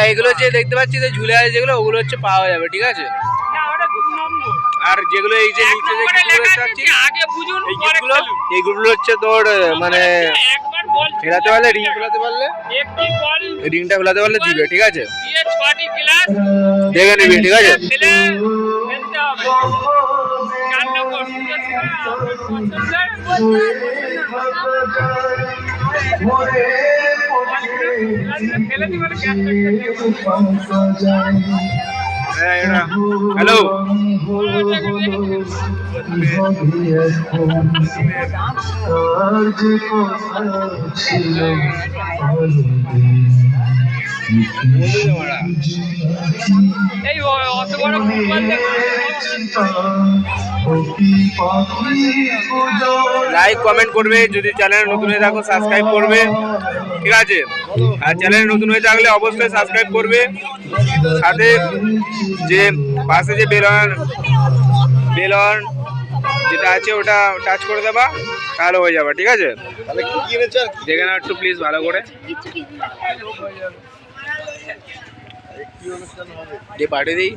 এগুলো যে দেখতে পাচ্ছি যে ঝুলে আছে যেগুলো, ওগুলো হচ্ছে পাওয়া যাবে, ঠিক আছে। আর যেগুলো এই যে নিচে এইগুলো হচ্ছে তোর মানে খেলাতে পারলে, রিং খেলাতে পারলে, রিংটা খেলাতে পারলে দিবে, ঠিক আছে। দেখে নিবি, ঠিক আছে। হ্যালো, লাইক কমেন্ট করবে, যদি চ্যানেল নতুন হয়ে থাকো সাবস্ক্রাইব করবে, ঠিক আছে। আর চ্যানেল নতুন হয়ে থাকলে অবশ্যই সাবস্ক্রাইব করবে, সাথে যে পাশে যে বেলন যেটা আছে ওটা টাচ করে দেবা, তাহলে হয়ে যাবে, ঠিক আছে। দেখে নাও একটু প্লিজ ভালো করে। পাঠিয়ে দিই।